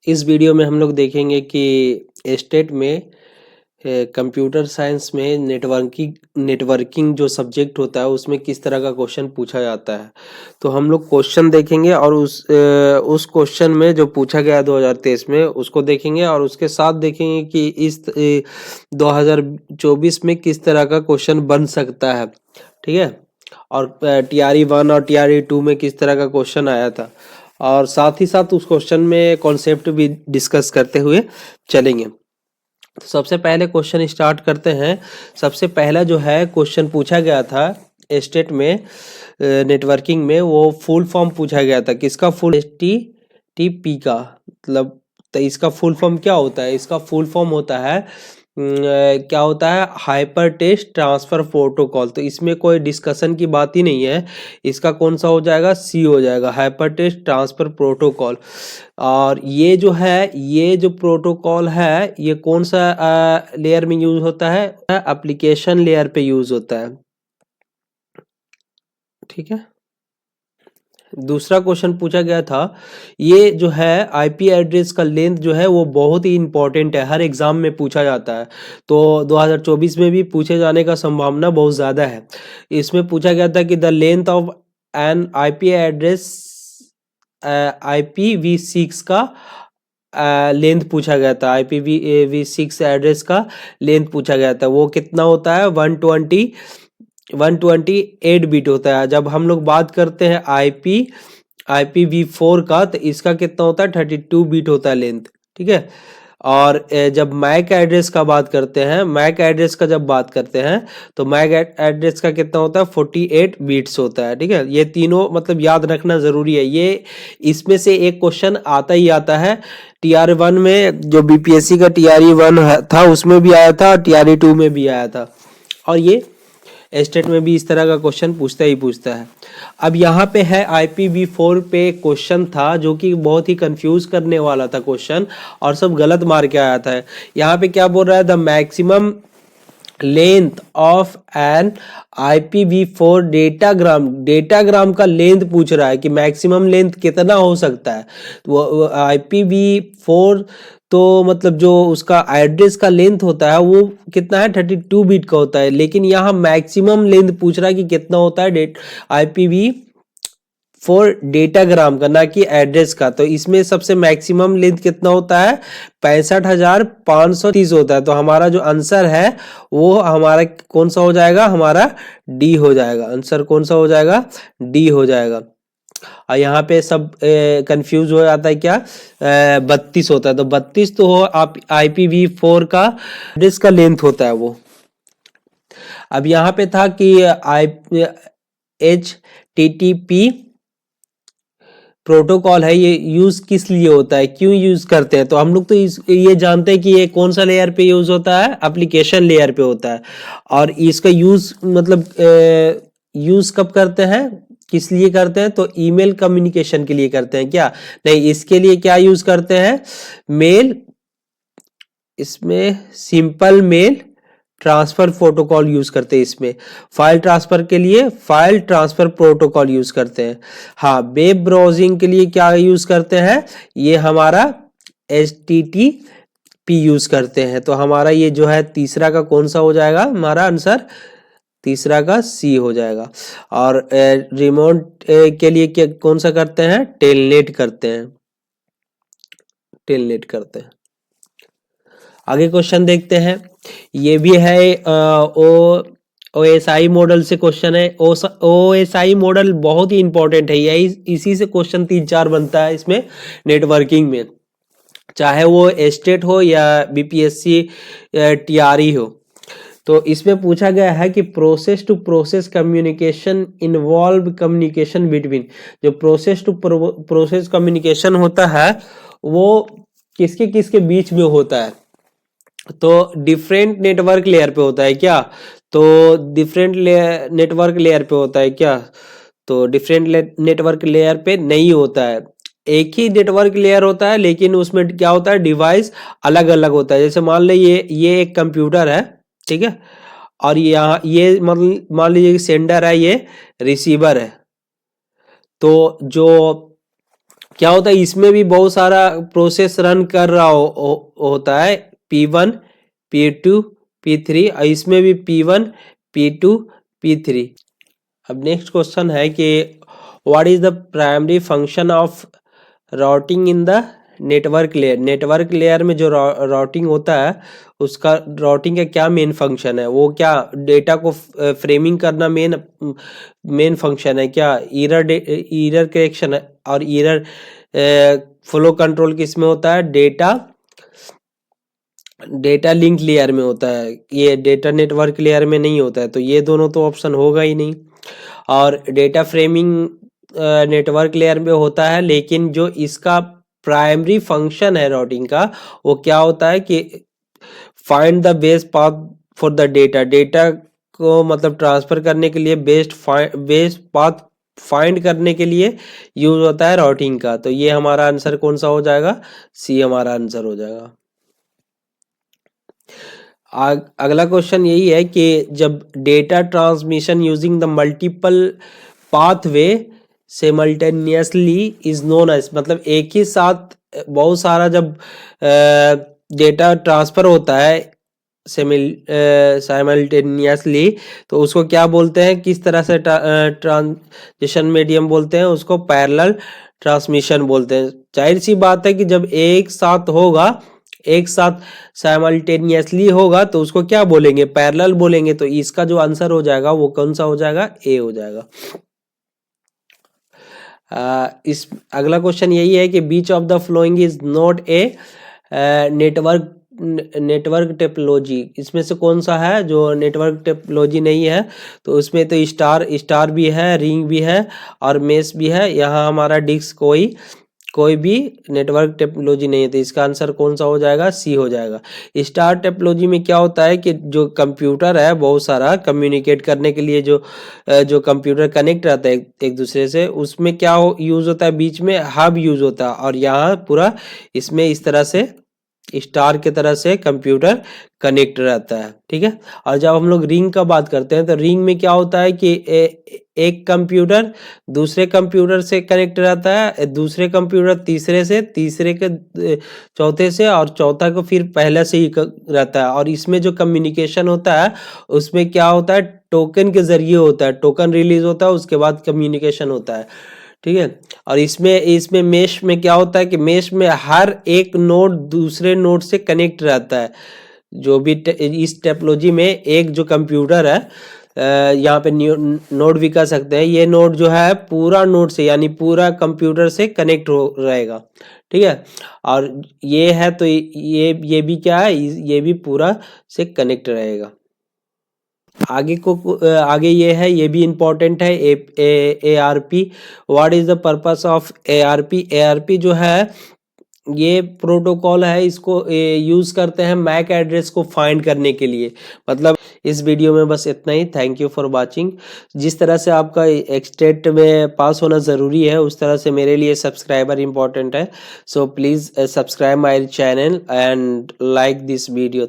इस वीडियो में हम लोग देखेंगे कि स्टेट में कंप्यूटर साइंस में नेटवर्किंग जो सब्जेक्ट होता है उसमें किस तरह का क्वेश्चन पूछा जाता है। तो हम लोग क्वेश्चन देखेंगे और उस क्वेश्चन में जो पूछा गया 2023 में उसको देखेंगे और उसके साथ देखेंगे कि इस 2024 में किस तरह का क्वेश्चन बन सकता है। ठीक है। और TRE 1 और TRE 2 में किस तरह का क्वेश्चन आया था और साथ ही साथ उस क्वेश्चन में कॉन्सेप्ट भी डिस्कस करते हुए चलेंगे। तो सबसे पहले क्वेश्चन स्टार्ट करते हैं। सबसे पहला जो है क्वेश्चन पूछा गया था स्टेट में नेटवर्किंग में, वो फुल फॉर्म पूछा गया था। किसका? फुल HTTP का मतलब। तो इसका फुल फॉर्म क्या होता है? इसका फुल फॉर्म होता है क्या होता है? Hyper text transfer protocol. तो इसमें कोई डिस्कशन की बात ही नहीं है। इसका कौन सा हो जाएगा? सी हो जाएगा, हाइपर टेक्स्ट ट्रांसफर प्रोटोकॉल। और ये जो है, ये जो प्रोटोकॉल है, ये कौन सा लेयर में यूज होता है? एप्लीकेशन लेयर पे यूज होता है। ठीक है। दूसरा क्वेश्चन पूछा गया था, ये जो है आईपी एड्रेस का लेंथ जो है वो बहुत ही इंपॉर्टेंट है, हर एग्जाम में पूछा जाता है। तो 2024 में भी पूछे जाने का संभावना बहुत ज़्यादा है। इसमें पूछा गया था कि the length of N IP address IPv6 का लेंथ पूछा गया था। IPv6 एड्रेस का लेंथ पूछा गया था। वो कितना होता है? 128 बिट होता है। जब हम लोग बात करते हैं IPv4 का, तो इसका कितना होता है? 32 बिट होता है लेंथ। ठीक है। और जब मैक एड्रेस का बात करते हैं, मैक एड्रेस का जब बात करते हैं तो मैक एड्रेस का कितना होता है? 48 बिट्स होता है। ठीक है। ये तीनों मतलब याद रखना जरूरी है। ये इसमें से एक क्वेश्चन आता ही आता है। TR1 में जो BPSC का TRE 1 था उसमें भी आया था, TRE 2 में भी आया था। और ये स्टेट में भी इस तरह का क्वेश्चन पूछता ही पूछता है। अब यहाँ पे है IPv4 पे क्वेश्चन था जो कि बहुत ही कंफ्यूज करने वाला था क्वेश्चन, और सब गलत मार के आया था। यहाँ पे क्या बोल रहा है? The maximum length of an IPv4 datagram का लेंथ पूछ रहा है कि मैक्सिमम लेंथ कितना हो सकता है। वो IPv4 तो मतलब जो उसका एड्रेस का लेंथ होता है वो कितना है? 32 बिट का होता है। लेकिन यहाँ मैक्सिमम लेंथ पूछ रहा है कि कितना होता है IPv4 डेटाग्राम का, ना कि एड्रेस का। तो इसमें सबसे मैक्सिमम लेंथ कितना होता है? 65,530 होता है। तो हमारा जो आंसर है वो हमारा कौन सा हो जाएगा? हमारा डी हो जाएगा। आंसर कौन सा हो जाएगा? डी हो जाएगा। और यहाँ पे सब कंफ्यूज हो जाता है क्या? 32 होता है। तो 32 तो हो आप IPv4 का एड्रेस का लेंथ होता है वो। अब यहाँ पे था कि HTTP प्रोटोकॉल है, ये यूज किस लिए होता है, क्यों यूज करते हैं? तो हम लोग तो ये जानते हैं कि ये कौन सा लेयर पे यूज होता है? एप्लीकेशन लेयर पे होता है। और इसका यूज मतलब यूज कब करते हैं, किस लिए करते हैं? तो ईमेल कम्युनिकेशन के लिए करते हैं क्या? नहीं, इसके लिए क्या यूज करते हैं? मेल, इसमें simple mail transfer protocol use करते हैं। इसमें फाइल ट्रांसफर के लिए फाइल ट्रांसफर प्रोटोकॉल यूज करते हैं। हाँ, वेब ब्राउजिंग के लिए क्या यूज करते हैं? ये हमारा HTTP यूज करते हैं। तो हमारा ये जो है तीसरा का कौन सा हो जाएगा? हमारा आंसर तीसरा का सी हो जाएगा। और रिमोट के लिए क्या कौन सा करते हैं? टेलनेट करते हैं, टेलनेट करते हैं। आगे क्वेश्चन देखते हैं। ये भी है OSI मॉडल से क्वेश्चन है। OSI मॉडल बहुत ही इंपॉर्टेंट है। यही इसी से क्वेश्चन 3-4 बनता है इसमें नेटवर्किंग में, चाहे वो स्टेट हो या BPSC TRE हो। तो इसमें पूछा गया है कि process to process communication involve communication between. जो प्रोसेस टू प्रोसेस कम्युनिकेशन होता है वो किसके किसके बीच में होता है? तो डिफरेंट नेटवर्क लेयर पे होता है क्या? तो डिफरेंट नेटवर्क लेयर पे होता है क्या? तो डिफरेंट नेटवर्क लेयर पे नहीं होता है। एक ही नेटवर्क लेयर होता है, लेकिन उसमें क्या होता है? डिवाइस अलग अलग होता है। जैसे मान लो ये एक कंप्यूटर है, ठीक है, और यहाँ ये मान लीजिए कि सेंडर है, ये रिसीवर है। तो जो क्या होता है, इसमें भी बहुत सारा प्रोसेस रन कर रहा होता है, P1 P2 P3, और इसमें भी P1 P2 P3। अब नेक्स्ट क्वेश्चन है कि what is the primary function of routing in the network layer. Network layer में जो राउटिंग होता है उसका राउटिंग का क्या मेन फंक्शन है, वो क्या डेटा को फ्रेमिंग करना मेन फंक्शन है क्या, ईरर करेक्शन है, और ईरर फ्लो कंट्रोल किस में होता है, डेटा लिंक लेयर में होता है, ये डेटा नेटवर्क लेयर में नहीं होता है, तो ये दोनों तो ऑप्शन होगा ही नहीं। और डेटा फ्रेमिंग नेटवर्क लेयर में होता है, लेकिन जो इसका प्राइमरी फंक्शन है राउटिंग का वो क्या होता है कि find the best path for the data को मतलब ट्रांसफर करने के लिए बेस्ट पाथ फाइंड करने के लिए यूज होता है राउटिंग का। तो ये हमारा आंसर कौन सा हो जाएगा, सी हमारा आंसर हो जाएगा। अगला क्वेश्चन यही है कि जब data transmission using the multiple pathway simultaneously is known as, मतलब एक ही साथ बहुत सारा जब डेटा ट्रांसफर होता है साइमल्टेनियसली, तो उसको क्या बोलते हैं, किस तरह से ट्रांजिशन मीडियम बोलते हैं, उसको पैरेलल ट्रांसमिशन बोलते हैं। जाहिर सी बात है कि जब एक साथ होगा, एक साथ साइमल्टेनियसली होगा तो उसको क्या बोलेंगे, पैरेलल बोलेंगे। तो इसका जो आंसर हो जाएगा वो कौन सा हो जाएगा, ए हो जाएगा। इस अगला क्वेश्चन यही है कि which of the following is not a network topology, इसमें से कौन सा है जो नेटवर्क टेपोलॉजी नहीं है। तो उसमें तो स्टार भी है, रिंग भी है और मेश भी है। यहाँ हमारा डिस्क कोई भी नेटवर्क टेपोलॉजी नहीं है, तो इसका आंसर कौन सा हो जाएगा, सी हो जाएगा। स्टार टेपोलॉजी में क्या होता है कि जो कंप्यूटर है बहुत सारा कम्युनिकेट करने के लिए जो कंप्यूटर कनेक्ट रहता है एक दूसरे से, उसमें क्या यूज होता है, बीच में हब यूज होता है, और यहाँ पूरा इसमें इस तरह से स्टार के तरह से कंप्यूटर कनेक्ट रहता है, ठीक है। और जब हम लोग रिंग का बात करते हैं तो रिंग में क्या होता है कि एक कंप्यूटर दूसरे कंप्यूटर से कनेक्ट रहता है, दूसरे कंप्यूटर तीसरे से, तीसरे के चौथे से, और चौथा को फिर पहले से ही रहता है। और इसमें जो कम्युनिकेशन होता है उसमें क्या होता है, टोकन के जरिए होता है, टोकन रिलीज होता है, उसके बाद कम्युनिकेशन होता है, ठीक है। और इसमें मेश में क्या होता है कि मेश में हर एक नोड दूसरे नोड से कनेक्ट रहता है। जो भी इस टेक्नोलॉजी में एक जो कंप्यूटर है, यहाँ पे नोड भी कर सकते हैं, ये नोड जो है पूरा नोड से यानी पूरा कंप्यूटर से कनेक्ट हो रहेगा, ठीक है। और ये है तो ये भी क्या है, ये भी पूरा से कनेक्ट रहेगा। आगे ये है, ये भी इम्पोर्टेंट है, ARP। What is the purpose of ARP। ARP जो है ये प्रोटोकॉल है, इसको यूज करते हैं मैक एड्रेस को फाइंड करने के लिए। मतलब इस वीडियो में बस इतना ही। Thank you for watching. जिस तरह से आपका एक्सटेट में पास होना ज़रूरी है उस तरह से मेरे लिए सब्सक्राइबर इम्पोर्टेंट है। So please subscribe my channel and like this video.